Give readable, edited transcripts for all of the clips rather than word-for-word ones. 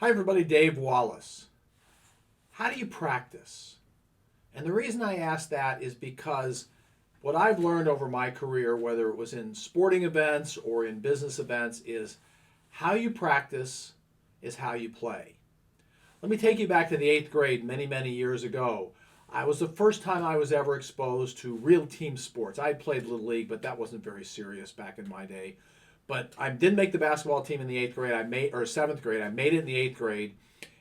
Hi, everybody. Dave Wallace. How do you practice? And the reason I ask that is because what I've learned over my career, whether it was in sporting events or in business events, is how you practice is how you play. Let me take you back to the eighth grade many, many years ago. I was the first time I was ever exposed to real team sports. I played Little League, but that wasn't very serious back in my day. But I didn't make the basketball team in the eighth grade. Or seventh grade. I made it in the eighth grade,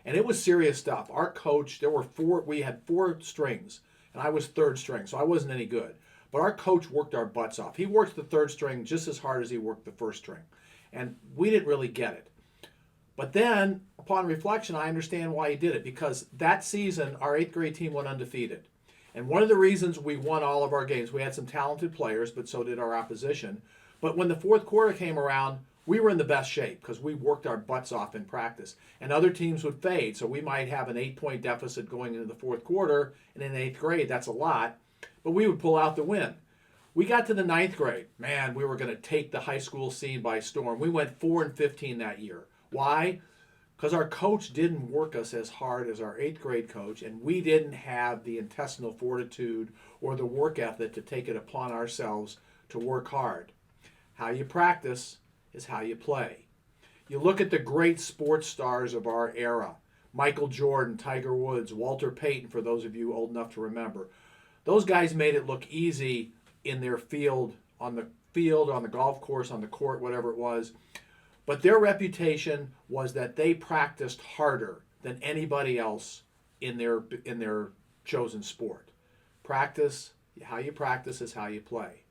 and it was serious stuff. Our coach, there were four. We had four strings, and I was third string, so I wasn't any good. But our coach worked our butts off. He worked the third string just as hard as he worked the first string, and we didn't really get it. But then, upon reflection, I understand why he did it, because that season, our eighth grade team went undefeated. And one of the reasons we won all of our games, we had some talented players, but so did our opposition. But when the fourth quarter came around, we were in the best shape because we worked our butts off in practice. And other teams would fade, so we might have an 8-point deficit going into the fourth quarter, and in eighth grade, that's a lot. But we would pull out the win. We got to the ninth grade. Man, we were going to take the high school scene by storm. We went 4-15 that year. Why? Because our coach didn't work us as hard as our eighth grade coach, and we didn't have the intestinal fortitude or the work ethic to take it upon ourselves to work hard. How you practice is how you play. You look at the great sports stars of our era: Michael Jordan, Tiger Woods, Walter Payton, for those of you old enough to remember. Those guys made it look easy in their field, on the golf course, on the court, whatever it was. But their reputation was that they practiced harder than anybody else in their chosen sport. Practice, how you practice is how you play.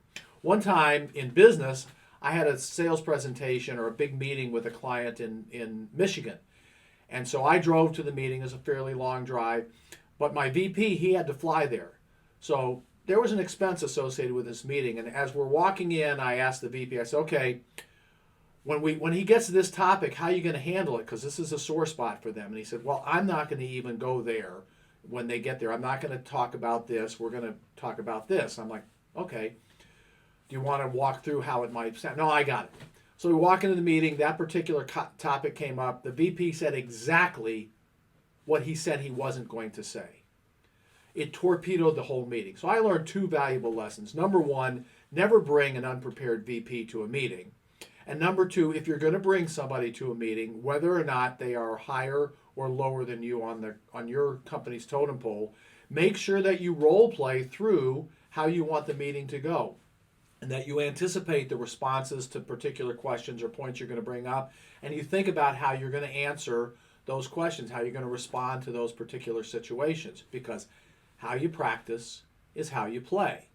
One time in business, I had a sales presentation or a big meeting with a client in Michigan. And so I drove to the meeting. It was a fairly long drive. But my VP, he had to fly there. So there was an expense associated with this meeting. And as we're walking in, I asked the VP, I said, okay, when he gets to this topic, how are you going to handle it? Because this is a sore spot for them. And he said, well, I'm not going to even go there when they get there. I'm not going to talk about this. We're going to talk about this. I'm like, okay. Do you want to walk through how it might sound? No, I got it. So we walk into the meeting. That particular topic came up. The VP said exactly what he said he wasn't going to say. It torpedoed the whole meeting. So I learned two valuable lessons. Number one, never bring an unprepared VP to a meeting. And number two, if you're going to bring somebody to a meeting, whether or not they are higher or lower than you on your company's totem pole, make sure that you role play through how you want the meeting to go, and that you anticipate the responses to particular questions or points you're going to bring up, and you think about how you're going to answer those questions, how you're going to respond to those particular situations, because how you practice is how you play.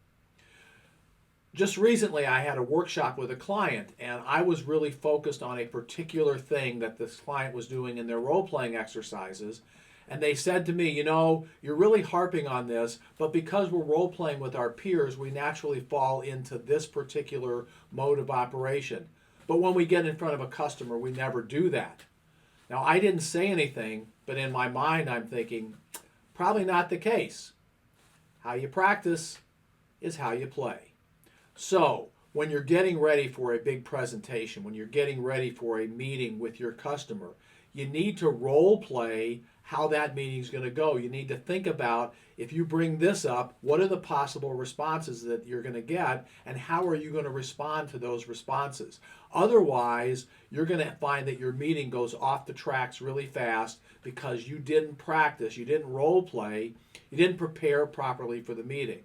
Just recently, I had a workshop with a client, and I was really focused on a particular thing that this client was doing in their role-playing exercises. And they said to me, you're really harping on this, but because we're role-playing with our peers, we naturally fall into this particular mode of operation. But when we get in front of a customer, we never do that. Now, I didn't say anything, but in my mind, I'm thinking, probably not the case. How you practice is how you play. So, when you're getting ready for a big presentation, when you're getting ready for a meeting with your customer, you need to role play how that meeting is going to go. You need to think about, if you bring this up, what are the possible responses that you're going to get, and how are you going to respond to those responses? Otherwise, you're going to find that your meeting goes off the tracks really fast because you didn't practice, you didn't role play, you didn't prepare properly for the meeting.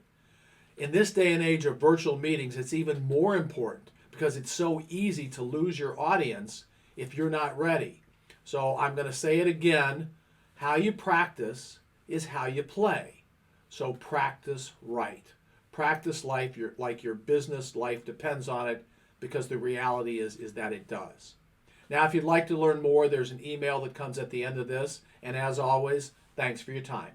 In this day and age of virtual meetings, it's even more important because it's so easy to lose your audience if you're not ready. So I'm going to say it again. How you practice is how you play. So practice right. Practice like your business life depends on it, because the reality is that it does. Now, if you'd like to learn more, there's an email that comes at the end of this. And as always, thanks for your time.